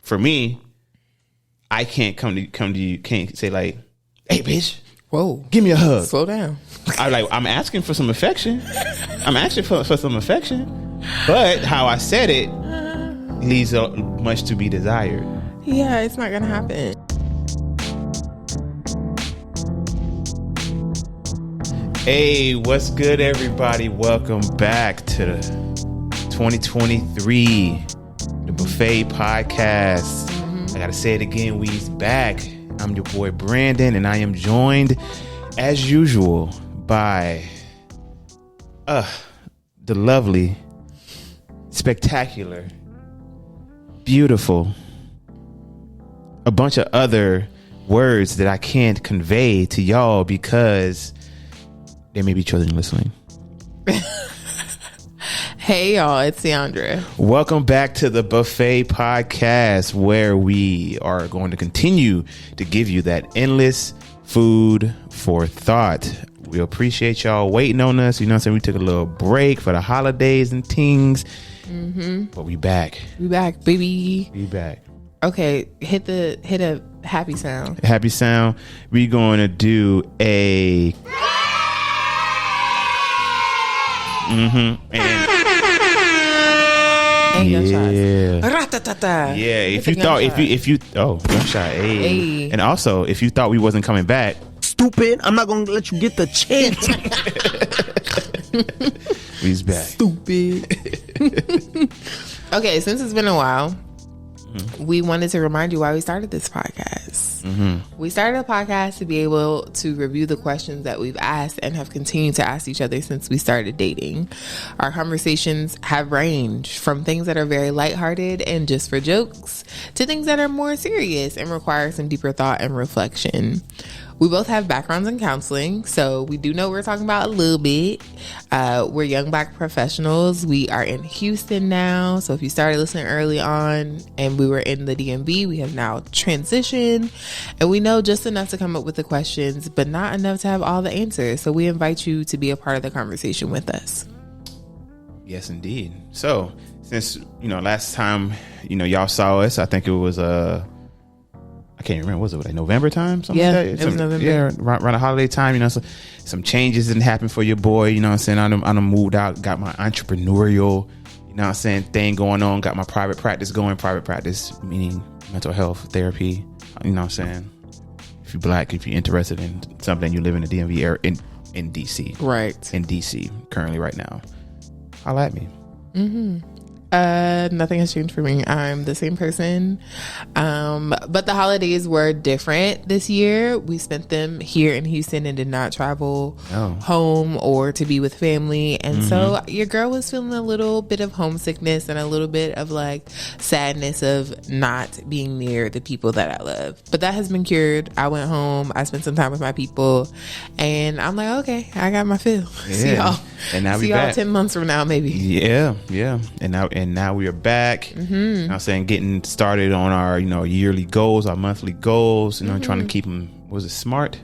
for me, I can't come to you, can't say like, hey, bitch, whoa, give me a hug. Slow down. I'm asking for some affection. I'm asking for some affection. But how I said it leaves much to be desired. Yeah, it's not going to happen. Hey, what's good, everybody? Welcome back to the 2023, the Buffet Podcast. I gotta say it again, we's back. I'm your boy Brandon, and I am joined, as usual, by the lovely, spectacular, beautiful, a bunch of other words that I can't convey to y'all because there may be children listening. Hey, y'all, it's Deandra. Welcome back to the Buffet Podcast, where we are going to continue to give you that endless food for thought. We appreciate y'all waiting on us. You know what I'm saying? We took a little break for the holidays and things. But we back. We back, baby. We back. Okay, hit a happy sound. Happy sound. We're going to do a... And gunshots. Yeah. If you gunshot. Hey. And also, if you thought we wasn't coming back, stupid, I'm not gonna let you get the chance. We's back. Stupid. Okay, since it's been a while, we wanted to remind you why we started this podcast. We started a podcast to be able to review the questions that we've asked and have continued to ask each other since we started dating. Our conversations have ranged from things that are very lighthearted and just for jokes to things that are more serious and require some deeper thought and reflection. We both have backgrounds in counseling, so we do know what we're talking about a little bit. We're young Black professionals. We are in Houston now, so if you started listening early on and we were in the DMV, we have now transitioned, and we know just enough to come up with the questions, but not enough to have all the answers. So we invite you to be a part of the conversation with us. Yes, indeed. So since, last time, y'all saw us, I think it was I can't remember. Was it like November time? Something like that? It was November. Yeah, around the holiday time. So some changes didn't happen for your boy. You know what I'm saying? I done moved out, got my entrepreneurial, thing going on. Got my private practice going. Private practice meaning mental health therapy. You know what I'm saying? If you're Black, if you're interested in something, you live in the DMV area in DC. Right. In DC currently right now. Holla at me. Nothing has changed for me. I'm the same person. But the holidays were different this year. We spent them here in Houston and did not travel home or to be with family. And so your girl was feeling a little bit of homesickness and a little bit of like sadness of not being near the people that I love. But that has been cured. I went home. I spent some time with my people. And I'm like, okay, I got my fill. Yeah. See y'all. And now see y'all 10 months from now, maybe. Yeah. And now we are back. You know what I'm saying, getting started on our, yearly goals, our monthly goals, trying to keep them, was it SMART?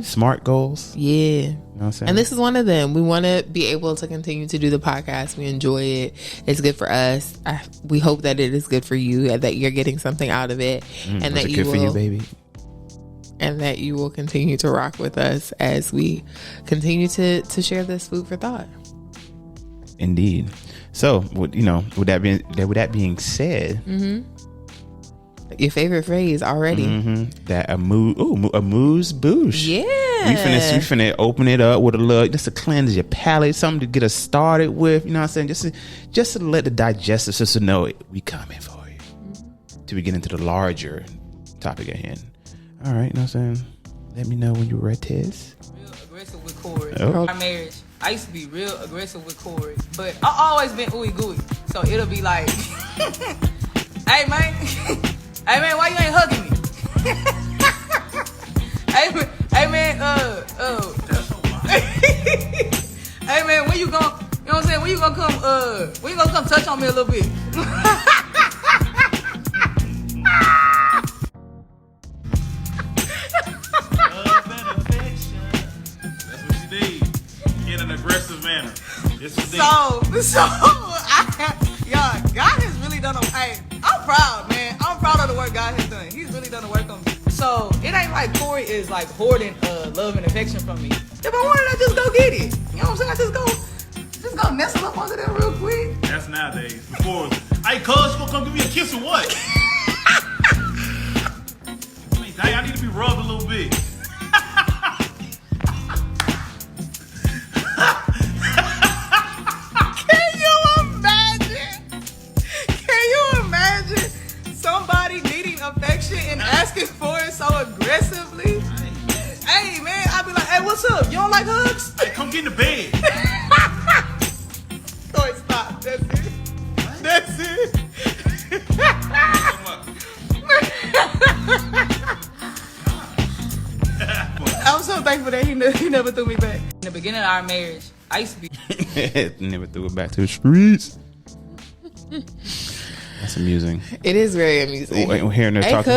SMART goals. Yeah. You know what I'm saying? And this is one of them. We want to be able to continue to do the podcast. We enjoy it. It's good for us. We hope that it is good for you, that you're getting something out of it, and that you will, for you, baby? And that you will continue to rock with us as we continue to share this food for thought. Indeed. So, with that being said, your favorite phrase already. That amuse bouche. Yeah. We finna open it up with a little, just to cleanse your palate, something to get us started with. You know what I'm saying? Just to let the digestive system know we coming for you. Till we get into the larger topic at hand. All right, you know what I'm saying? Let me know when you're ready, Tess. Real aggressive with Corey. Oh. My marriage, I used to be real aggressive with Corey, but I always been ooey gooey. So it'll be like, hey man, why you ain't hugging me? hey man, hey man, when you gonna, you know what I'm saying? When you gonna come touch on me a little bit? Aggressive manner. So, God has really done a. Hey, I'm proud, man. I'm proud of the work God has done. He's really done the work on me. So it ain't like Corey is like hoarding love and affection from me. If I wanted, I just go get it. You know what I'm saying? I just go nestle up under there real quick. That's nowadays. Before, hey, cuz, you gonna come give me a kiss or what? I need to be rubbed a little bit. Can you imagine somebody needing affection and asking for it so aggressively? Hey, man, I'd be like, hey, what's up? You don't like hugs? Hey, come get in the bed. Corey, stop. That's it. That's it. I'm so thankful that he never threw me back. In the beginning of our marriage, I used to be... Never threw it back to the streets. That's amusing. It is very amusing. Hearing her Hey, talking,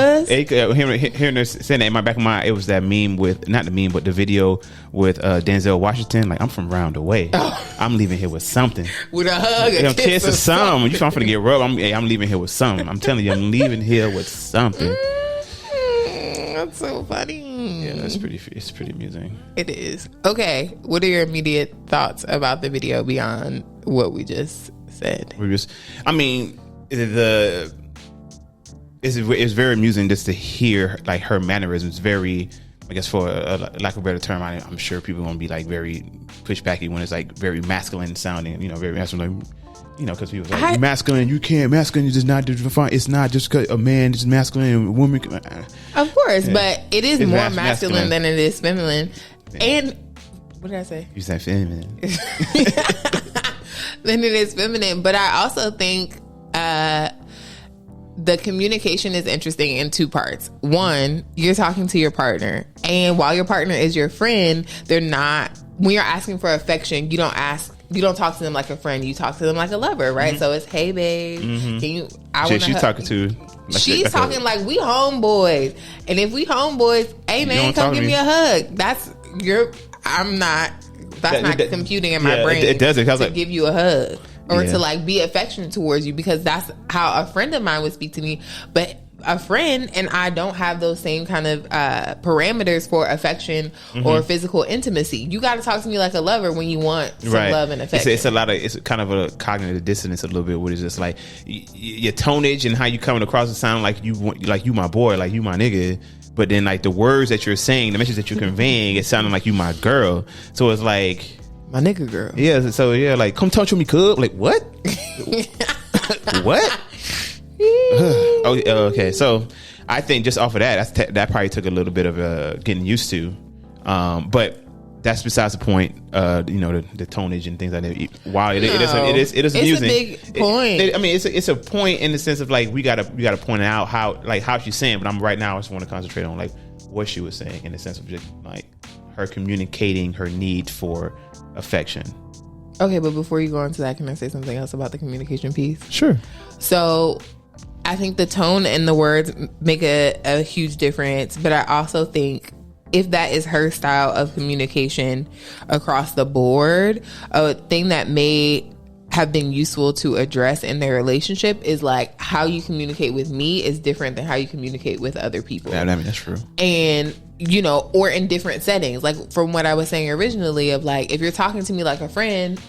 cuz. hearing her saying that in my back of my mind, it was that meme with, not the meme, but the video with Denzel Washington. Like, I'm from round away. I'm leaving here with something. With a hug, a Kiss or something. You trying to get rubbed? I'm leaving here with something. I'm telling you, I'm leaving here with something. That's so funny. Yeah, it's pretty amusing. It is. Okay, what are your immediate thoughts about the video beyond what we just said? It's very amusing just to hear like her mannerisms. Very, I guess, for lack of a better term, I'm sure people are gonna be like very pushbacky when it's like very masculine sounding. You know, very masculine. You know, because people are like masculine. You can't. Masculine is just not defined. It's not just because a man is masculine and a woman. Of course, but it is It's more masculine masculine than it is feminine. And what did I say? You said feminine. Than it is feminine. But I also think the communication is interesting in two parts. One, you're talking to your partner, and while your partner is your friend, they're not. When you're asking for affection, you don't talk to them like a friend. You talk to them like a lover, right? Mm-hmm. So it's, hey, babe, can you? She's talking to. She's talking like we homeboys, and if we homeboys, hey man, come give me a hug. That's not computing in my brain. It doesn't. To give you a hug or to like be affectionate towards you, because that's how a friend of mine would speak to me. But a friend and I don't have those same kind of parameters for affection or physical intimacy. You got to talk to me like a lover when you want some love and affection. It's kind of a cognitive dissonance a little bit, where it's just like your tonage and how you coming across to sound like you my boy, like you my nigga. But then like the words that you're saying, the message that you're conveying, it's sounding like you my girl. So it's like my nigga girl. Yeah. So yeah, like come talk to me, cub. Like what? What? Okay. So I think just off of that, that probably took a little bit of getting used to. But that's besides the point. The tonage and things like that. Wow, it is amusing. It's a big point. It's a point in the sense of like we gotta point out how she's saying. But I just want to concentrate on like what she was saying in the sense of just like her communicating her need for affection. Okay, but before you go into that, can I say something else about the communication piece? Sure. So I think the tone and the words make a huge difference, but I also think if that is her style of communication across the board, a thing that may have been useful to address in their relationship is like how you communicate with me is different than how you communicate with other people. Yeah, I mean, that's true. And or in different settings, like from what I was saying originally of like, if you're talking to me like a friend,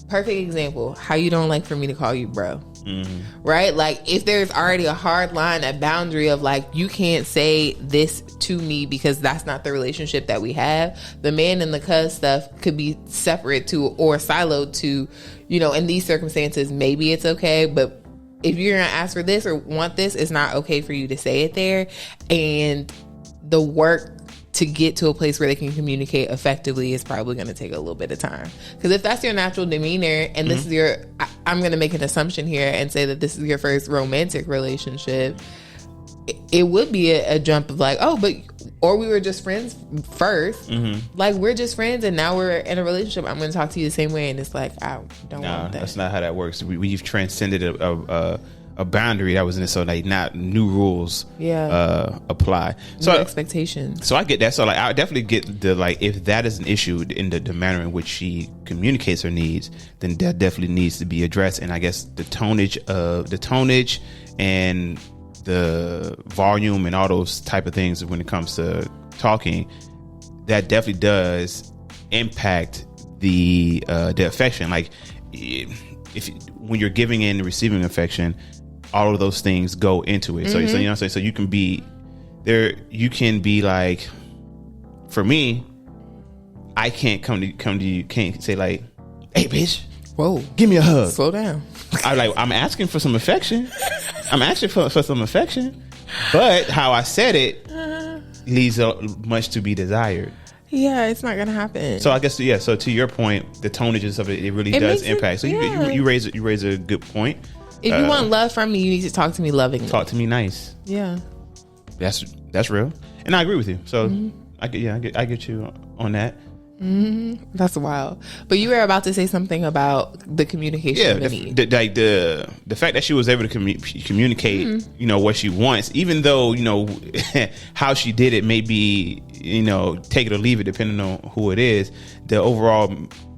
perfect example, how you don't like for me to call you bro. Mm-hmm. Right? Like if there's already a hard line, a boundary of like, you can't say this to me because that's not the relationship that we have. The man and the cuz stuff could be separate to or siloed to, in these circumstances, maybe it's okay. But if you're going to ask for this or want this, it's not okay for you to say it there. And the work to get to a place where they can communicate effectively is probably going to take a little bit of time. Because if that's your natural demeanor and this is I'm going to make an assumption here and say that this is your first romantic relationship, it would be a jump of like, or we were just friends first. Mm-hmm. Like we're just friends and now we're in a relationship. I'm going to talk to you the same way. And it's like, I don't want that. That's not how that works. We've transcended a boundary that was in it, so like not new rules apply. So new expectations. So I get that. So like I definitely get the like if that is an issue in the manner in which she communicates her needs, then that definitely needs to be addressed. And I guess the tonage and the volume and all those type of things when it comes to talking, that definitely does impact the affection. Like if when you're giving and receiving affection, all of those things go into it. So you know what I'm saying? So you can be there. You can be like, for me, I can't come to you. Can't say like, "Hey, bitch, Whoa, give me a hug." slow down. I'm asking for some affection. I'm asking for some affection, but how I said it leaves much to be desired. Yeah, it's not gonna happen. So I guess So to your point, the tonages of it really does makes impact. So you raise a good point. If you want love from me, you need to talk to me lovingly. Talk to me nice. Yeah. That's real, and I agree with you. So I get you on that. That's wild. But you were about to say something about the communication of the need. The fact that she was able to communicate, what she wants, even though how she did it may be, take it or leave it depending on who it is. The overall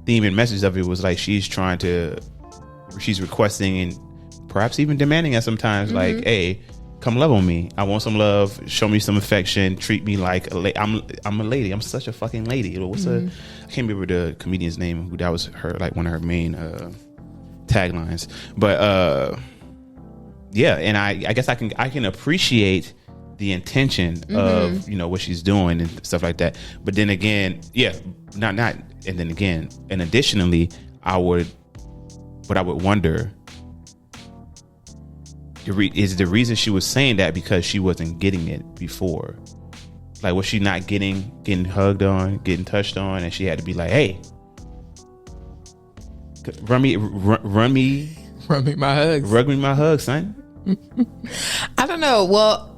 theme and message of it was like she's requesting and perhaps even demanding at sometimes, like, hey, come love on me. I want some love. Show me some affection. Treat me like I'm a lady. I'm such a fucking lady. I can't remember the comedian's name. Who that was her, like one of her main taglines. But yeah, and I guess I can appreciate the intention of what she's doing and stuff like that. But then again, not and then again, and additionally, I would wonder, is the reason she was saying that because she wasn't getting it before? Like, was she not getting hugged on, getting touched on, and she had to be like, hey, run me my hug, son? I don't know. Well,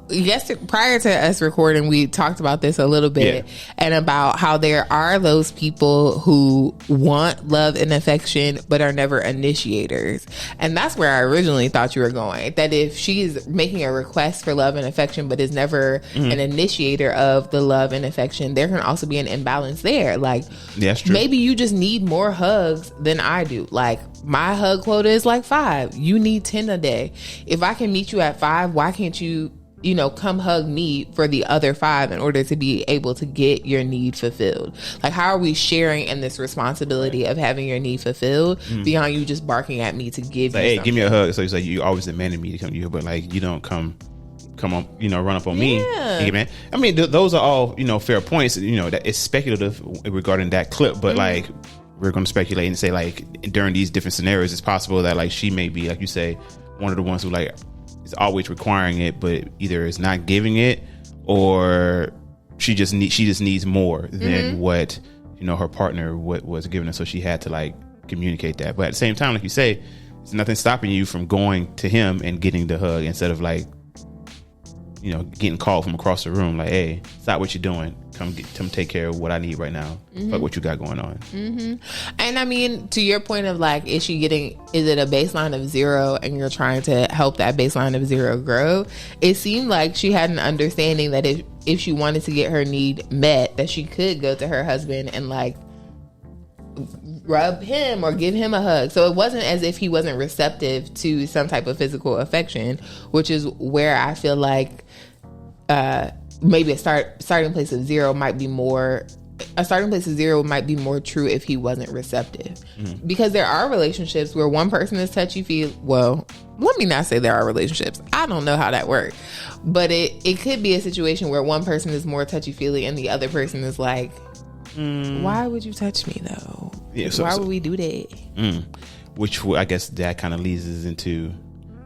prior to us recording, we talked about this a little bit, and about how there are those people who want love and affection but are never initiators. And that's where I originally thought you were going, that if she's making a request for love and affection but is never an initiator of the love and affection, there can also be an imbalance there. Like, that's true. Maybe you just need more hugs than I do. Like, my hug quota is like 5. You need 10 a day. If I can meet you at 5, why can't you come hug me for the other 5 in order to be able to get your need fulfilled? Like, how are we sharing in this responsibility of having your need fulfilled beyond you just barking at me to give like, you hey, something? give me a hug. So it's like, you always demanded me to come to you, but like, you don't come on, run up on me. Hey, man. I mean, those are all, fair points. That it's speculative regarding that clip, but like, we're going to speculate and say, like, during these different scenarios, it's possible that like she may be, like you say, one of the ones who like is always requiring it, but either is not giving it, or she just needs more than what her partner was giving her. So she had to like communicate that. But at the same time, like you say, there's nothing stopping you from going to him and getting the hug instead of like getting called from across the room, like, hey, stop what you're doing. Come take care of what I need right now. Fuck what you got going on. And I mean, to your point of like, is it a baseline of 0 and you're trying to help that baseline of 0 grow? It seemed like she had an understanding that if she wanted to get her need met, that she could go to her husband and like rub him or give him a hug. So it wasn't as if he wasn't receptive to some type of physical affection, which is where I feel like maybe a starting place of 0 might be more. A starting place of 0 might be more true if he wasn't receptive, because there are relationships where one person is touchy-feely. Well, let me not say there are relationships. I don't know how that works, but it could be a situation where one person is more touchy-feely and the other person is like, why would you touch me though? Yeah, why would we do that? Which I guess that kind of leads us into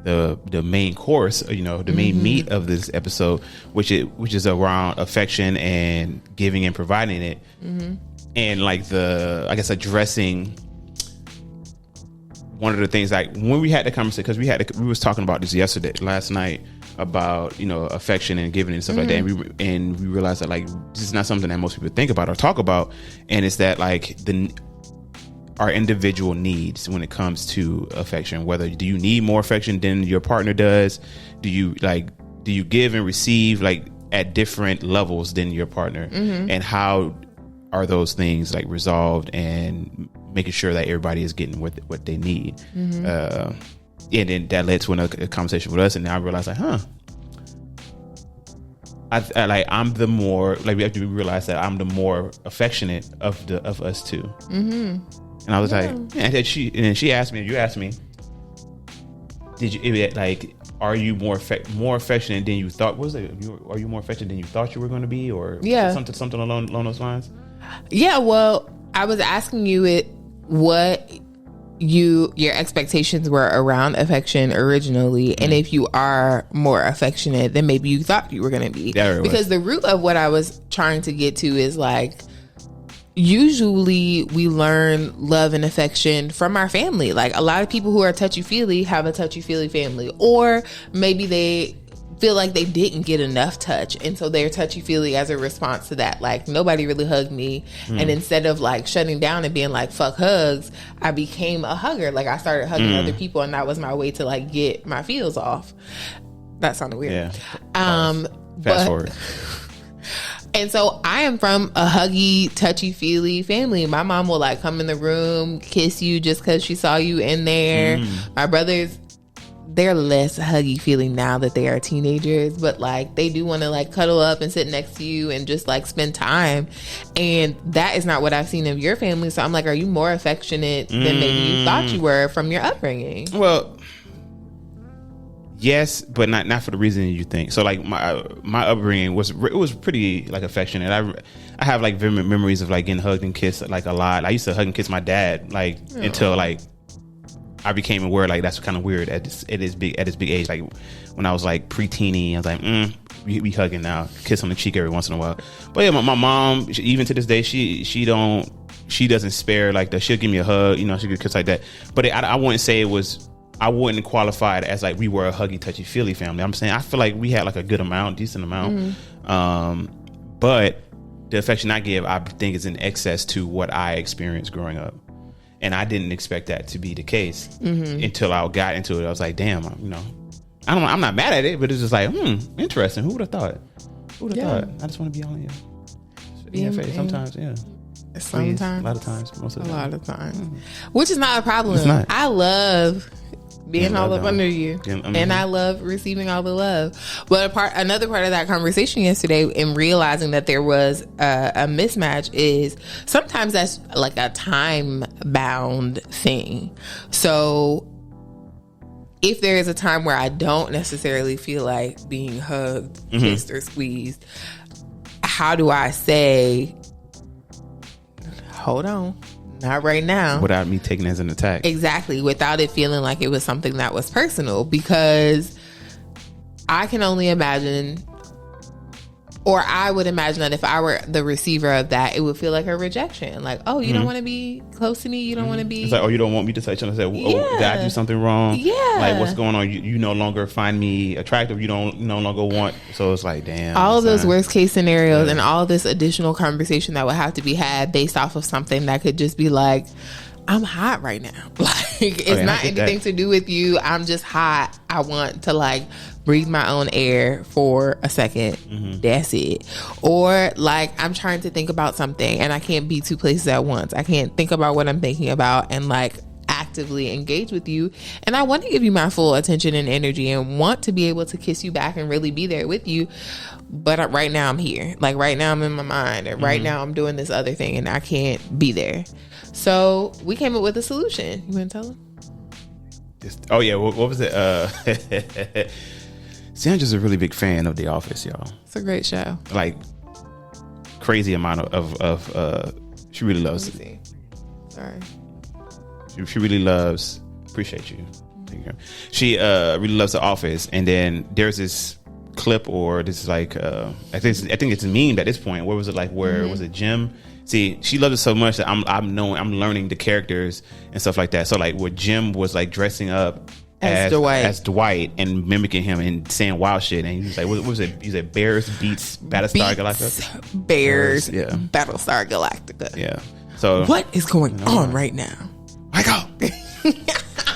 the main course, the main meat of this episode, which is around affection and giving and providing it, and like I guess addressing one of the things, like when we had the conversation, because we was talking about this last night about affection and giving and stuff like that, and we realized that like this is not something that most people think about or talk about, and it's that like our individual needs when it comes to affection. Whether do you need more affection than your partner does? Do you give and receive like at different levels than your partner? And how are those things like resolved and making sure that everybody is getting what they need? And then that led to another conversation with us, and now I realized like, I'm the more like we have to realize that I'm the more affectionate of us two. Mm-hmm. And I was like, and then she asked me, you asked me, did you like, are you more affectionate than you thought? Are you more affectionate than you thought you were going to be, or something along those lines? Yeah, well, I was asking you what your expectations were around affection originally, and if you are more affectionate than maybe you thought you were going to be. Because the root of what I was trying to get to is like, usually we learn love and affection from our family. Like a lot of people who are touchy-feely have a touchy-feely family, or maybe they feel like they didn't get enough touch, and so they're touchy-feely as a response to that. Like, nobody really hugged me, and instead of like shutting down and being like fuck hugs, I became a hugger. Like I started hugging other people, and that was my way to like get my feels off. That sounded weird. Fast forward. And so I am from a huggy, touchy-feely family. My mom will like come in the room, kiss you just because she saw you in there. My brothers, they're less huggy feeling now that they are teenagers, but like they do want to like cuddle up and sit next to you and just like spend time. And that is not what I've seen of your family. So I'm like, are you more affectionate than maybe you thought you were from your upbringing? Well, yes, but not for the reason you think. So like my upbringing was pretty like affectionate. I have like vivid memories of like getting hugged and kissed like a lot. I used to hug and kiss my dad like until like I became aware like that's kind of weird at this big age. Like when I was like pre-teeny, I was like, we hugging now, kiss on the cheek every once in a while. But yeah, my mom, even to this day, she doesn't spare like she'll give me a hug, you know, she could kiss like that. But I wouldn't say I wouldn't qualify it as like we were a huggy, touchy, feely family. I'm saying I feel like we had like a good amount, decent amount. But the affection I give, I think, is in excess to what I experienced growing up. And I didn't expect that to be the case until I got into it. I was like, damn, you know, I'm not mad at it, but it's just like, interesting. Who would have thought? Who would have thought? I just want to be all in your face. Sometimes, yeah. Sometimes. A lot of times. Most of the time. A lot of times. Which is not a problem. It's not. I love being all up under you, and I love receiving all the love. But another part of that conversation yesterday, in realizing that there was a mismatch, is sometimes that's like a time bound thing. So if there is a time where I don't necessarily feel like being hugged, kissed, or squeezed, how do I say, hold on, not right now, without me taking it as an attack? Exactly, without it feeling like it was something that was personal? Because I can only imagine, or I would imagine, that if I were the receiver of that, it would feel like a rejection. Like, oh, you don't want to be close to me, you don't want to be, it's like, oh, you don't want me to say something. Oh, did I do something wrong? Like, what's going on? You no longer find me attractive, you no longer want. So it's like, damn, all of those worst case scenarios, and all this additional conversation that would have to be had based off of something that could just be like, I'm hot right now. Like, it's not anything to do with you. I'm just hot. I want to like breathe my own air for a second. That's it. Or like, I'm trying to think about something and I can't be two places at once. I can't think about what I'm thinking about and like actively engage with you. And I want to give you my full attention and energy and want to be able to kiss you back and really be there with you. But right now I'm here. Like right now I'm in my mind, and right now I'm doing this other thing and I can't be there. So we came up with a solution. You want to tell them? Oh yeah, what was it? See, I'm just a really big fan of The Office, y'all. It's a great show. Like, crazy amount of she really loves it. Sorry. She really loves, appreciate you. She really loves The Office. And then there's this clip, or this is like, I think it's a meme at this point. Where was it, like, where was it Jim? See, she loves it so much that I'm learning the characters and stuff like that. So like, where Jim was like dressing up as Dwight and mimicking him and saying wild shit, and he was like, what was it? He said Bears beats Battlestar Galactica. Bears, yeah, Battlestar Galactica. Yeah. So what is going on right now? Michael.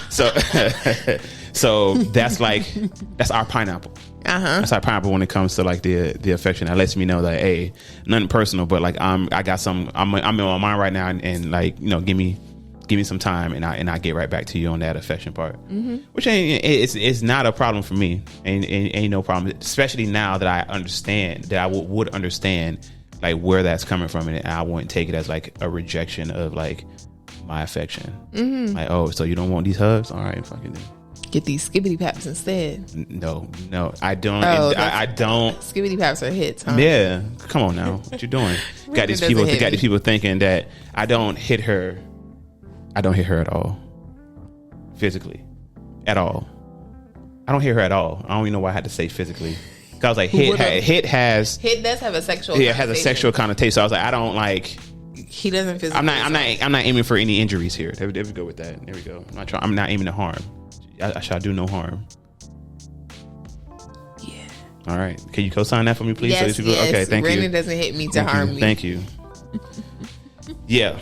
So that's our pineapple. That's our pineapple when it comes to like the affection. That lets me know that, nothing personal, but like I got some. I'm in my mind right now, and like, you know, give me give me some time, and I get right back to you on that affection part, which it's not a problem for me. Ain't no problem, especially now that I understand that I would understand like where that's coming from, and I wouldn't take it as like a rejection of like my affection. Like, oh, so you don't want these hugs? All right, fucking do. Get these skibbity paps instead. No, I don't. Oh, I don't. Skibbity paps are hits, huh? Yeah, come on now. What you doing? got these people thinking that I don't hit her. I don't hit her at all. Physically. At all. I don't hit her at all. I don't even know why I had to say physically. Cause I was like, hit does have a sexual. Yeah, it has a sexual connotation. So I was like, I don't like. He doesn't physically. I'm not aiming for any injuries here. There we go with that. There we go. I'm not aiming to harm. I shall do no harm. Yeah. All right. Can you co-sign that for me, please? Yes, yes. Okay, thank Brandon you. doesn't hit me to harm me. Thank you. Yeah.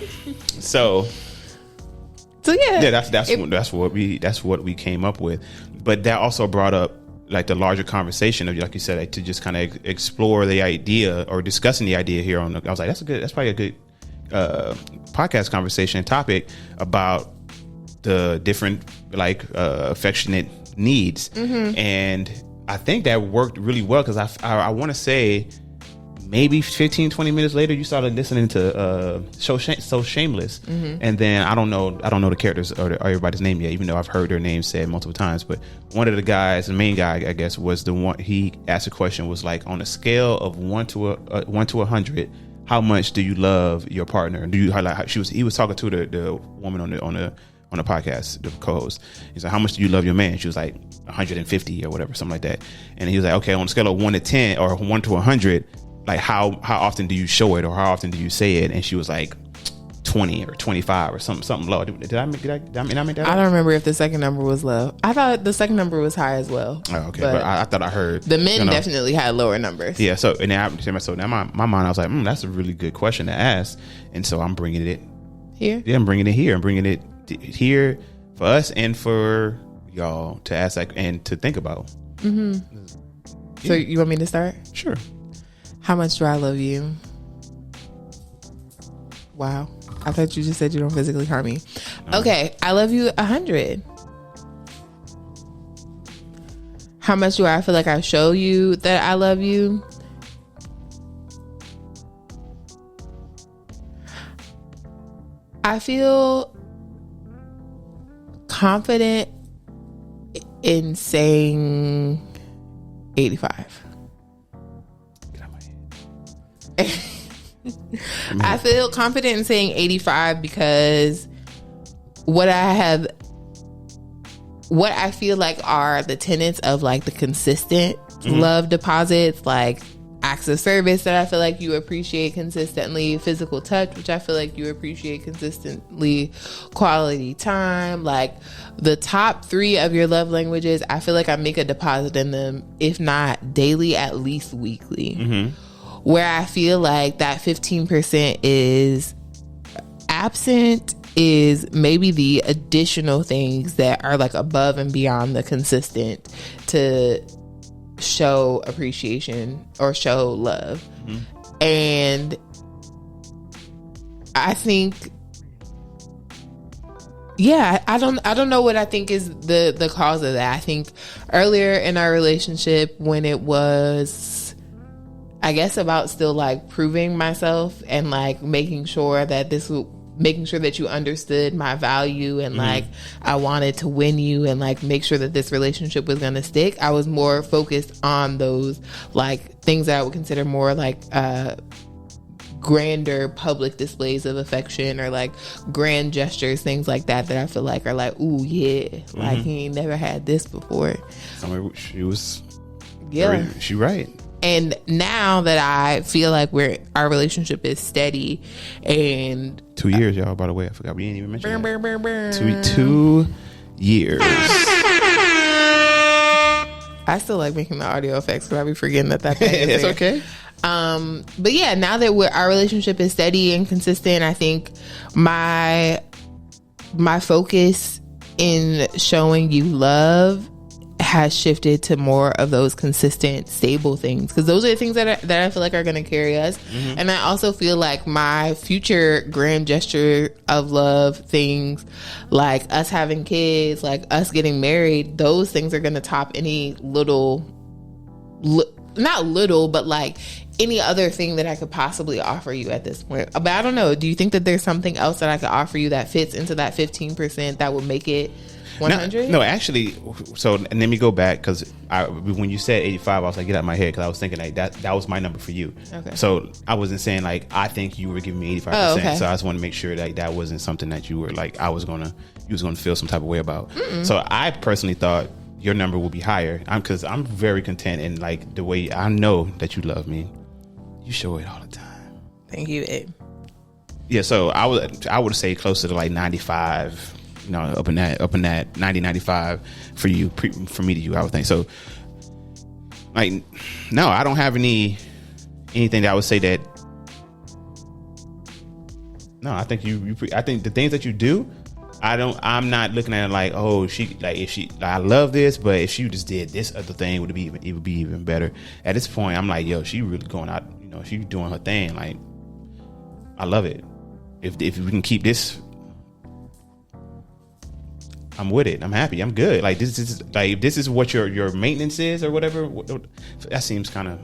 So yeah. That's what we came up with. But that also brought up like the larger conversation of, like you said, like, to just kind of explore the idea or discussing the idea here on. I was like, that's probably a good podcast conversation topic about the different like affectionate needs, and I think that worked really well because I want to say maybe 15-20 minutes later you started listening to So Shameless, and then I don't know the characters or everybody's name yet, even though I've heard their names said multiple times. But one of the guys, the main guy, I guess, was the one. He asked a question, was like, on a scale of 1 to 100, how much do you love your partner? Do you like? He was talking to the woman on the podcast, the co-host. He's like, how much do you love your man? She was like 150 or whatever, something like that. And he was like, okay, on a scale of 1 to 10 or 1 to 100, like how often do you show it or how often do you say it? And she was like 20 or 25 or something low. Did I make that? I don't remember if the second number was low. I thought the second number was high as well. Oh, okay, but I thought I heard the men definitely had lower numbers. Yeah, so now my mind, I was like, that's a really good question to ask, and so I'm bringing it here. Yeah, I'm bringing it here. I'm bringing it here for us and for y'all to ask, like, and to think about. Yeah. So you want me to start? Sure. How much do I love you? Wow. I thought you just said you don't physically harm me. No. Okay. I love you 100. How much do I feel like I show you that I love you? I feel confident in saying 85. I feel confident in saying 85 because what I feel like are the tenets of like the consistent love deposits, like acts of service that I feel like you appreciate consistently, physical touch, which I feel like you appreciate consistently, quality time, like the top 3 of your love languages. I feel like I make a deposit in them, if not daily, at least weekly. Where I feel like that 15% is absent is maybe the additional things that are like above and beyond the consistent to show appreciation or show love. And I think, yeah, I don't know what I think is the cause of that. I think earlier in our relationship, when it was, I guess, about still like proving myself and like making sure that you understood my value and like I wanted to win you and like make sure that this relationship was going to stick, I was more focused on those like things that I would consider more like grander public displays of affection or like grand gestures, things like that I feel like are like, ooh, yeah, like he ain't never had this before. She was, yeah, she right. And now that I feel like our relationship is steady and 2 years, y'all, by the way, I forgot we didn't even mention that. 2 years. I still like making the audio effects, but I be forgetting that it's okay. But yeah, now that our relationship is steady and consistent, I think my focus in showing you love has shifted to more of those consistent, stable things, because those are the things that I feel like are going to carry us. And I also feel like my future grand gesture of love things, like us having kids, like us getting married, those things are going to top any not little, but like any other thing that I could possibly offer you at this point. But I don't know. Do you think that there's something else that I could offer you that fits into that 15% that would make it 100? No, actually. So, and let me go back, because when you said 85, I was like, get out of my head, because I was thinking like that was my number for you. Okay. So I wasn't saying like I think you were giving me 85%. Oh, okay. So I just want to make sure that that wasn't something that you were like you was gonna feel some type of way about. So I personally thought your number will be higher. Because I'm very content, and like the way I know that you love me, you show it all the time. Thank you, babe. Yeah, so I would say closer to like 95, up in that 90, 95 for you, for me to you, I would think. So like, no, I don't have anything that I would say that. No, I think I think the things that you do, I'm not looking at it like, oh, I love this, but if she just did this other thing, it would be even better. At this point, I'm like, yo, she really going out, she doing her thing. Like, I love it. If we can keep this, I'm with it. I'm happy. I'm good. Like, this is like, if this is what your maintenance is or whatever, that seems kind of.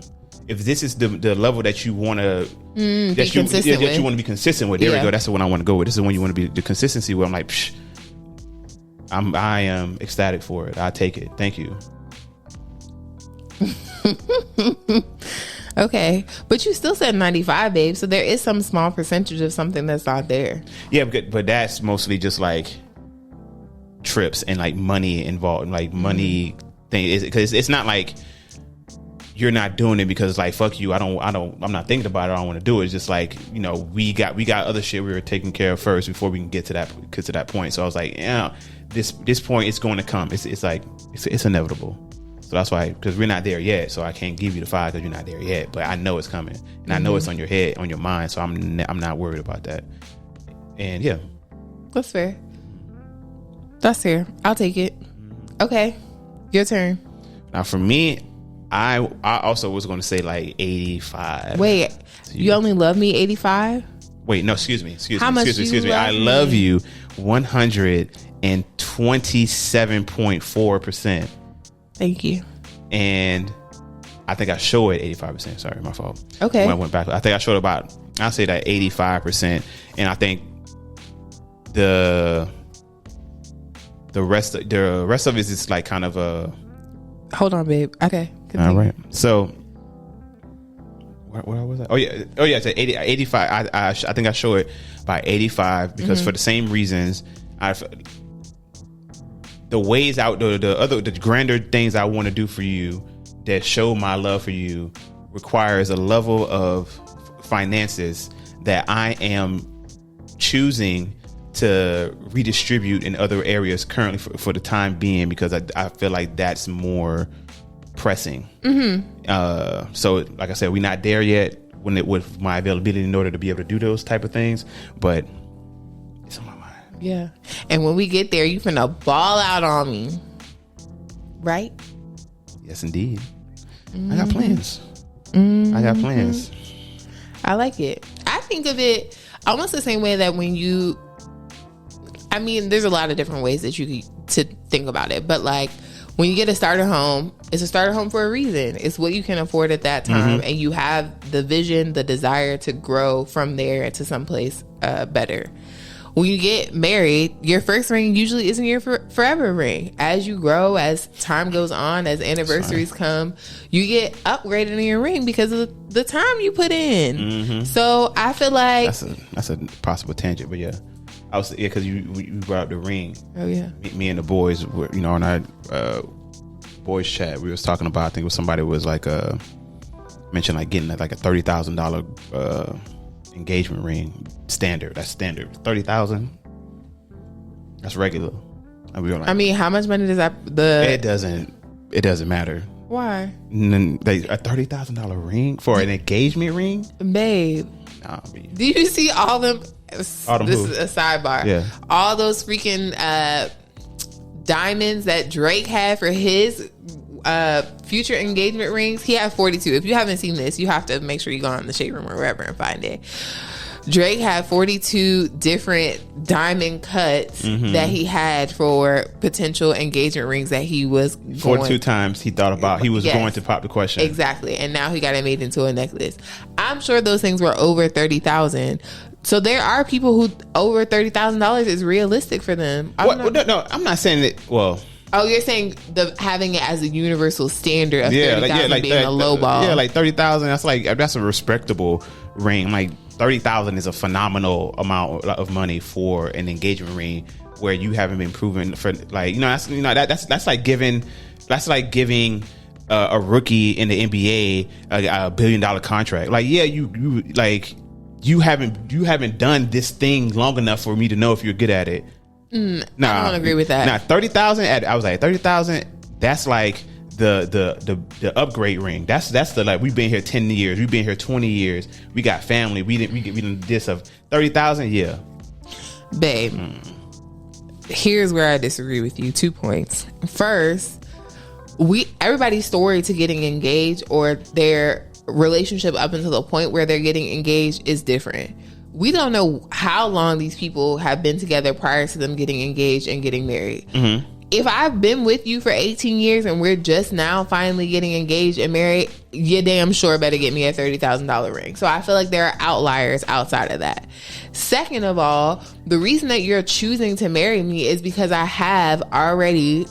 If this is the level that you want to you want to be consistent with, there we go. That's the one I want to go with. This is the one you want to be the consistency where I'm like, psh, I am ecstatic for it. I take it. Thank you. Okay, but you still said 95, babe. So there is some small percentage of something that's not there. Yeah, but that's mostly just like trips and like money involved, like money thing. Because it's not like you're not doing it because like fuck you. I'm not thinking about it. I don't want to do it. It's just like, we got other shit we were taking care of first before we can get to that point. So I was like, yeah, this point is going to come. It's like it's inevitable. So that's why, because we're not there yet. So I can't give you the 5 because you're not there yet. But I know it's coming, and I know it's on your head, on your mind. So I'm not worried about that. And yeah, that's fair. That's fair. I'll take it. Okay, your turn. Now for me, I also was going to say like 85. Wait, you only love me 85? Wait, no, excuse me. How much do you love I love you 127.4%. Thank you. And I think I showed it 85%. Sorry, my fault. Okay. When I went back, I think I showed I'll say that 85%. And I think the rest of it is just like kind of a. Hold on, babe. Okay. Continue. All right. So where was I? Oh yeah. It's 85. I think I show it by 85 because for the same reasons, the ways out, the grander things I want to do for you that show my love for you requires a level of finances that I am choosing to redistribute in other areas currently for the time being, because I feel like that's more pressing. So like I said, we're not there yet with my availability in order to be able to do those type of things, but it's on my mind. Yeah. And when we get there, you finna ball out on me. Right? Yes, indeed. I got plans. I got plans. I like it. I think of it almost the same way that when you, I mean, there's a lot of different ways that you to think about it, but like when you get a starter home, it's a starter home for a reason. It's what you can afford at that time, and you have the vision, the desire to grow from there into someplace better. When you get married, your first ring usually isn't your forever ring. As you grow, as time goes on, as anniversaries come, you get upgraded in your ring because of the time you put in. So I feel like that's a possible tangent, but yeah. I was because you brought up the ring. Oh yeah. Me and the boys were, in our boys chat, we was talking about, I think it was somebody was like mentioned like getting like a $30,000 engagement ring. Standard. That's standard. 30,000. That's regular. And we were like, I mean, how much money does that It doesn't matter. Why? Like a $30,000 ring for an engagement ring, babe. Nah, do you see all them? This who? is a sidebar. Yeah. All those freaking diamonds that Drake had for his future engagement rings, he had 42. If you haven't seen this, you have to make sure you go on the Shade Room or wherever and find it. Drake had 42 different diamond cuts that he had for potential engagement rings that he was 42 times he thought about. He was going to pop the question. Exactly. And now he got it made into a necklace. I'm sure those things were over $30,000. So there are people who over $30,000 is realistic for them. No, I'm not saying that. Well, oh, you're saying having it as a universal standard of 30,000 being a low ball. Yeah, like 30,000. That's a respectable ring. Like 30,000 is a phenomenal amount of money for an engagement ring where you haven't been proven for, like, that's like giving a rookie in the NBA a $1 billion contract. Like, yeah, you haven't done this thing long enough for me to know if you're good at it. I don't agree with that. Now 30,000. I was like 30,000. That's like the upgrade ring. That's the, like, we've been here 10 years. We've been here 20 years. We got family. We didn't this of 30,000. Yeah, babe. Here's where I disagree with you. 2 points. First, everybody's story to getting engaged or their relationship up until the point where they're getting engaged is different. We don't know how long these people have been together prior to them getting engaged and getting married. If I've been with you for 18 years and we're just now finally getting engaged and married, you damn sure better get me a $30,000 ring. So I feel like there are outliers outside of that. Second of all, the reason that you're choosing to marry me is because I have already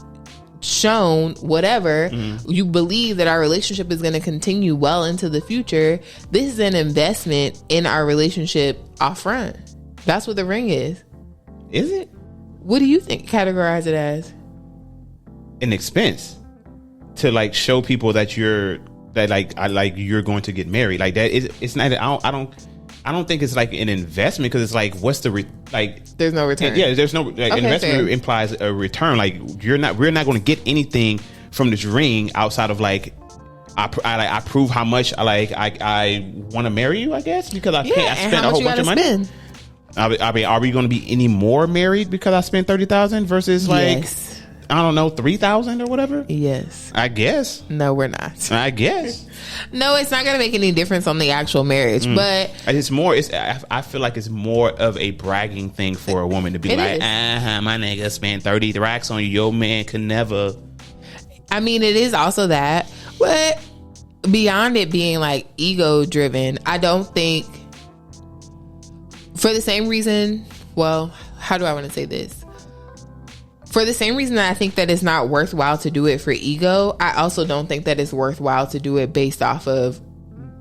shown whatever you believe that our relationship is going to continue well into the future. This is an investment in our relationship off front. That's what the ring is. Is it? What do you think? Categorize it as an expense to, like, show people that you're going to get married. Like, that is, it's not. I don't think it's like an investment, because it's like, what's the there's no return. Yeah, there's no investment. Fair. Implies a return. Like, we're not going to get anything from this ring outside of, like, I prove how much I want to marry you, I guess, because I spent a whole bunch of money. I mean, are we going to be any more married because I spent 30,000 versus, like, I don't know, 3,000 or whatever? Yes. I guess. No, we're not. I guess. No, it's not going to make any difference on the actual marriage, but it's more. I feel like it's more of a bragging thing for a woman to be like, my nigga spent 30 racks on you. Your man could never. I mean, it is also that, but beyond it being, like, ego driven, I don't think, for the same reason, well, how do I want to say this? For the same reason that I think that it's not worthwhile to do it for ego, I also don't think that it's worthwhile to do it based off of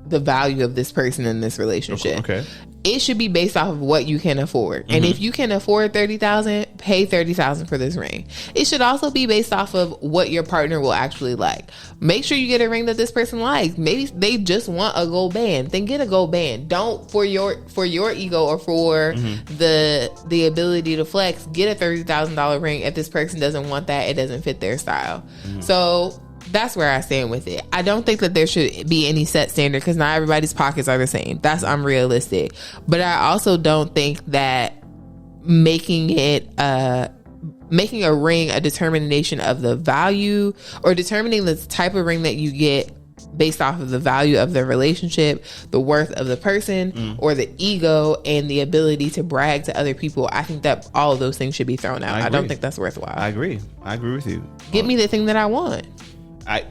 the value of this person in this relationship. Okay. It should be based off of what you can afford. And if you can afford $30,000, pay $30,000 for this ring. It should also be based off of what your partner will actually like. Make sure you get a ring that this person likes. Maybe they just want a gold band. Then get a gold band. Don't, for your ego or for the ability to flex, get a $30,000 ring. If this person doesn't want that, it doesn't fit their style. So that's where I stand with it. I don't think that there should be any set standard, because not everybody's pockets are the same. That's unrealistic. But I also don't think that making a ring a determination of the value, or determining the type of ring that you get based off of the value of the relationship, the worth of the person, or the ego and the ability to brag to other people. I think that all of those things should be thrown out. I don't think that's worthwhile. I agree with you. Get me the thing that I want.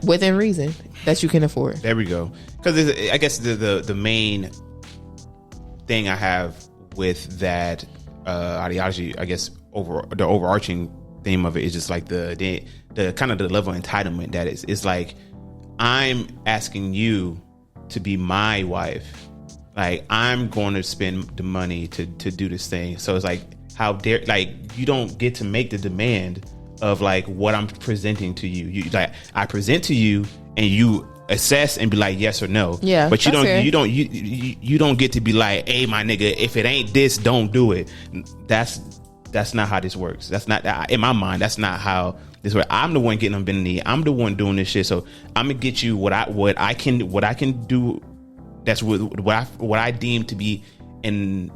Within reason, that you can afford. There we go. Because I guess the main thing I have with that ideology, I guess, the overarching theme of it is just like the kind of the level of entitlement that it's like, I'm asking you to be my wife. Like, I'm going to spend the money to do this thing. So it's like, how dare, like, you don't get to make the demand of, like, what I'm presenting to you. You, like, I present to you and you assess and be like yes or no. Yeah, but you don't get to be like, hey, my nigga, if it ain't this, don't do it. That's not how this works. That's not, in my mind, that's not how this works. I'm the one getting on bending knee. I'm the one doing this shit. So I'm gonna get you what I can do. That's what I deem to be in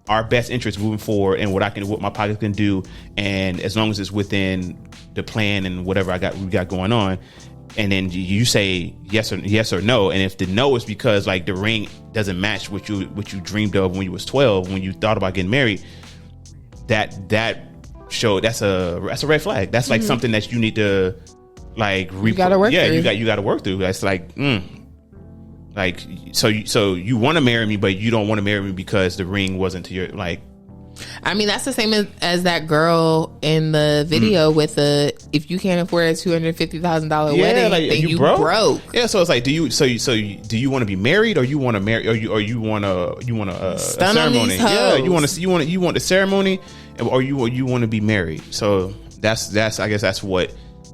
our best interest moving forward and what my pocket can do, and as long as it's within the plan and whatever we got going on. And then you say yes or no, and if the no is because like the ring doesn't match what you dreamed of when you was 12, when you thought about getting married, that show that's a red flag. That's like something that you need to like you gotta work through. you got to work through. That's like like so you want to marry me, but you don't want to marry me because the ring wasn't to your like. I mean, that's the same as that girl in the video with the if you can't afford a $250,000 wedding, like, then you broke. Yeah, so it's like, do you want to be married, or you want to marry, or you want a ceremony? Yeah, you want the ceremony, or you want to be married. So that's I guess that's what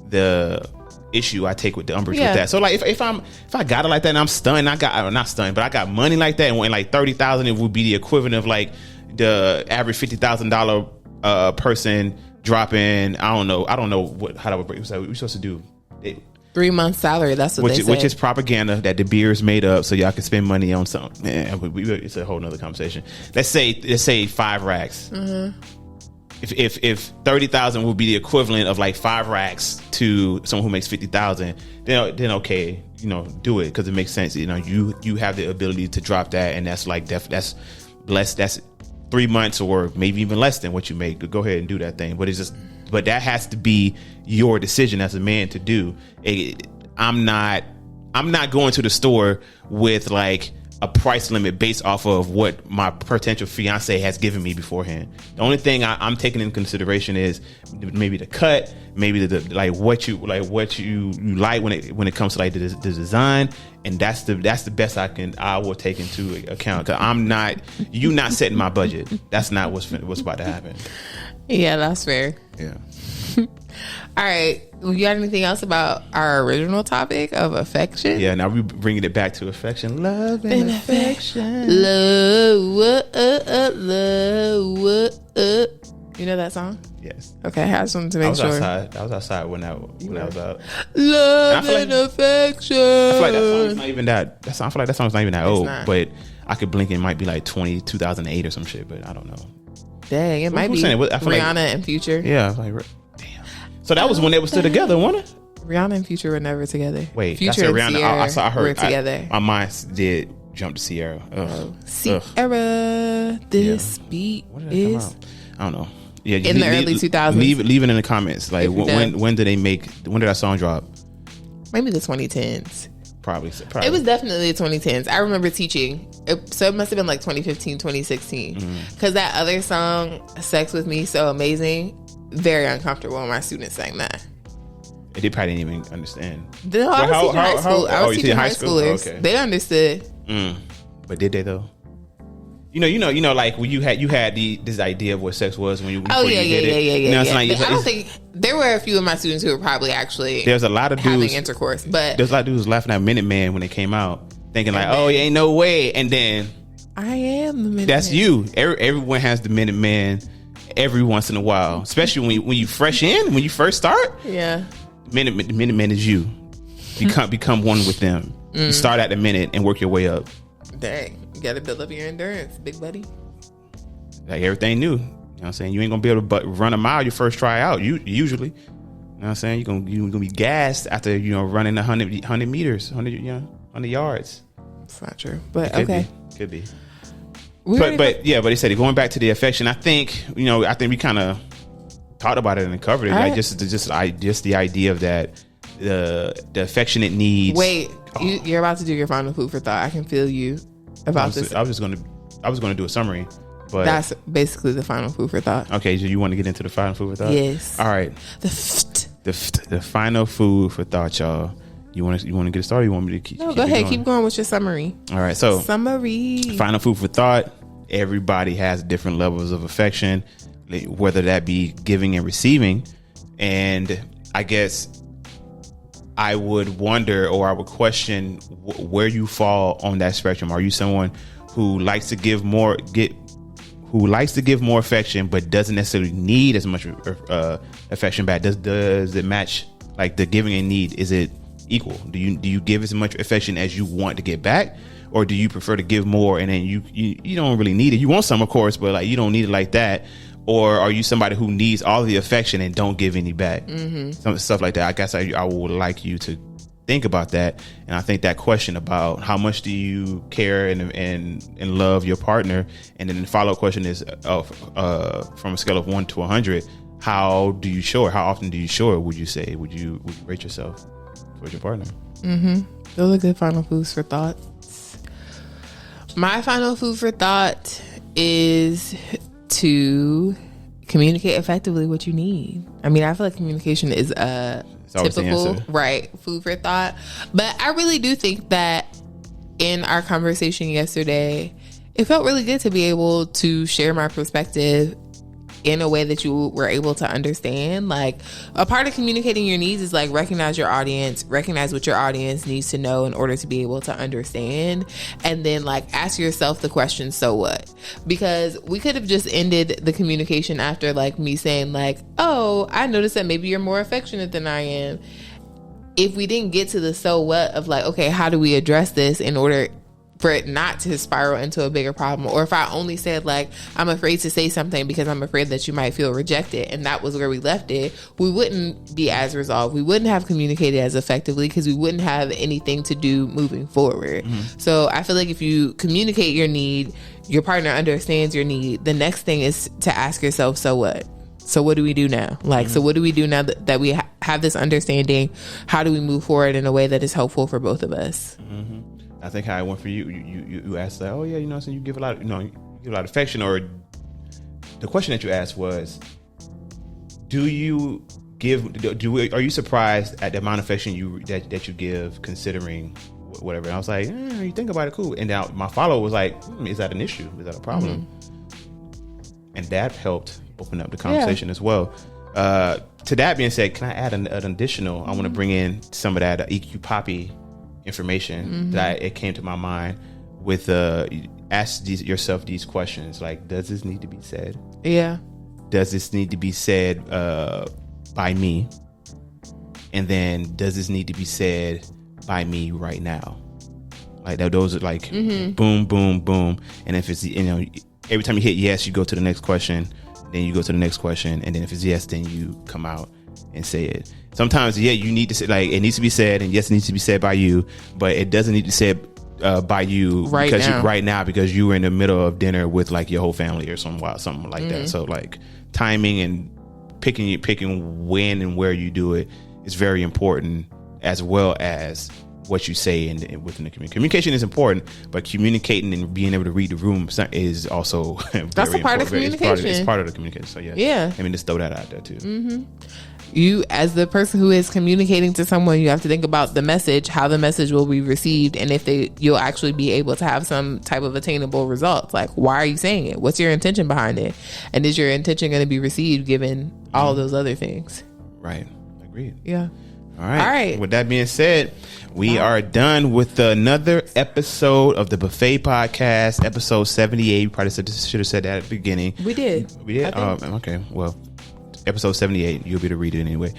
the issue I take with the umbrage with that. So like if I got it like that and I'm stunned, not stunned, but I got money like that and went like $30,000, it would be the equivalent of like the average $50,000 person dropping. I don't know how that would break. What we supposed to do? 3 months salary. That's what they said. Which is propaganda that De Beers made up so y'all can spend money on something. Man, it's a whole nother conversation. Let's say 5 racks. Mm-hmm. If 30,000 would be the equivalent of like 5 racks to someone who makes 50,000, then okay, do it because it makes sense. You have the ability to drop that, and that's like that's blessed. That's 3 months or maybe even less than what you make to go ahead and do that thing. But that has to be your decision as a man to do. I'm not going to the store with like a price limit based off of what my potential fiance has given me beforehand. The only thing I'm taking into consideration is maybe the cut, maybe the like what you like when it comes to like the design, and that's the best I will take into account. Because you not setting my budget. That's not what's about to happen. Yeah, that's fair. Yeah. All right. You got anything else about our original topic of affection? Yeah, now we're bringing it back to affection. Love and affection. Love, You know that song? Yes. Okay, I just wanted to make sure. I was outside when I was out. Love and affection. I feel like that song's not even that. I feel like that song's not even that old. Not. But I could blink, it might be like 2008 or some shit, but I don't know. Dang, it might be Rihanna and Future. Yeah, I was like, damn. So that was when they were still together, wasn't it? Rihanna and Future were never together. Wait, Future and Rihanna. I heard were together. My mind did jump to Sierra. Sierra, this beat is. I don't know. Yeah, in the early 2000s. Leave it in the comments. Like when did that song drop? Maybe the 2010s. Probably. It was definitely the 2010s. I remember teaching. So it must have been like 2015, 2016. Because that other song, Sex With Me, So Amazing, very uncomfortable when my students sang that. They probably didn't even understand. No, I was teaching high school. I was teaching high schoolers. Okay. They understood. But did they though? You know, like when you had this idea of what sex was when you did it. Yeah. I don't think there were a few of my students who were probably actually there's a lot of having dudes intercourse, but there's a lot of dudes laughing at Minute Man when they came out, thinking like, oh, ain't no way, and then I am the Minute that's Man. you. Everyone has the Minute Man every once in a while, especially when you fresh in, when you first start. Yeah, Minute Man is you. Become one with them. You start at the minute and work your way up. Dang. Got to build up your endurance, big buddy. Like everything new. You know what I'm saying? You ain't gonna be able to run a mile your first try out. Usually. You know what I'm saying? You're gonna be gassed after running 100 meters, 100 yards. It's not true, but okay. Could be. But they said going back to the affection. I think we kind of talked about it and covered it. Like just the idea of that the affectionate needs. Wait, you're about to do your final food for thought. I can feel you. About this, I was gonna do a summary, but that's basically the final food for thought. Okay, so you want to get into the final food for thought? Yes. All right. The final food for thought, y'all. You want to get started? You want me to keep? No, go ahead. Keep going with your summary. All right. So summary. Final food for thought. Everybody has different levels of affection, whether that be giving and receiving, and I guess I would wonder, or I would question where you fall on that spectrum. Are you someone who likes to give more affection, but doesn't necessarily need as much affection back? Does it match? Like the giving and need, is it equal? Do you give as much affection as you want to get back, or do you prefer to give more and then you don't really need it? You want some, of course, but like you don't need it like that. Or are you somebody who needs all the affection and don't give any back? Some stuff like that. I guess I would like you to think about that. And I think that question about how much do you care and love your partner, and then the follow-up question is from a scale of 1 to 100, how do you show it? How often do you show it? Would you say? Would you rate yourself towards your partner? Those are good final foods for thought. My final food for thought is to communicate effectively what you need. I mean, I feel like communication is a typical food for thought, but I really do think that in our conversation yesterday, it felt really good to be able to share my perspective in a way that you were able to understand. Like, a part of communicating your needs is like recognize your audience, recognize what your audience needs to know in order to be able to understand, and then like ask yourself the question, so what? Because we could have just ended the communication after like me saying like, oh, I noticed that maybe you're more affectionate than I am. If we didn't get to the so what of like, okay, how do we address this in order for it not to spiral into a bigger problem? Or if I only said like, I'm afraid to say something because I'm afraid that you might feel rejected, and that was where we left it, we wouldn't be as resolved. We wouldn't have communicated as effectively because we wouldn't have anything to do moving forward. So I feel like if you communicate your need, your partner understands your need, the next thing is to ask yourself, so what? So what do we do now? Like, so what do we do now that we have this understanding? How do we move forward in a way that is helpful for both of us? I think how it went for you. You asked like, oh yeah, you know, so you give a lot, you give a lot of affection. Or the question that you asked was, are you surprised at the amount of affection that you give, considering whatever? And I was like, you think about it, cool. And now my follow was like, is that an issue? Is that a problem? And that helped open up the conversation as well. To that being said, can I add an additional? I want to bring in some of that EQ Poppy information that it came to my mind with ask yourself these questions, like, does this need to be said? Does this need to be said by me? And then does this need to be said by me right now? Like that, those are like boom, boom, boom. And if it's, every time you hit yes, you go to the next question, then you go to the next question, and then if it's yes, then you come out and say it. Sometimes, you need to say, like, it needs to be said, and yes, it needs to be said by you, but it doesn't need to be said by you right now because you were in the middle of dinner with like your whole family or something like that. So like timing and picking when and where you do it is very important, as well as what you say within the communication. Communication is important, but communicating and being able to read the room is also that's a part of communication. It's part of the communication. So I mean, just throw that out there too. You, as the person who is communicating to someone, you have to think about the message, how the message will be received, and if you'll actually be able to have some type of attainable results. Like, why are you saying it? What's your intention behind it? And is your intention going to be received given all those other things? Right. Agreed. Yeah. All right. With that being said, we are done with another episode of the Buffet Podcast, episode 78. We probably should have said that at the beginning. We did. Okay. Well, episode 78. You'll be able to read it anyway.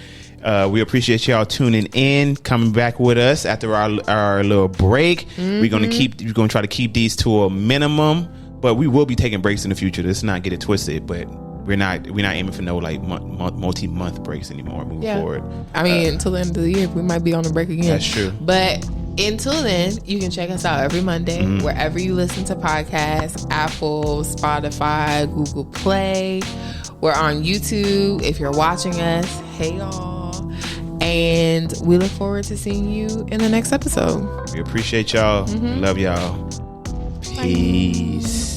We appreciate y'all tuning in, coming back with us after our little break. We're gonna try to keep these to a minimum, but we will be taking breaks in the future. Let's not get it twisted, but we're not aiming for no like multi-month breaks anymore moving forward. I mean, until the end of the year, we might be on a break again. That's true. But until then, you can check us out every Monday wherever you listen to podcasts: Apple, Spotify, Google Play. We're on YouTube. If you're watching us, hey y'all. And we look forward to seeing you in the next episode. We appreciate y'all. We love y'all. Peace.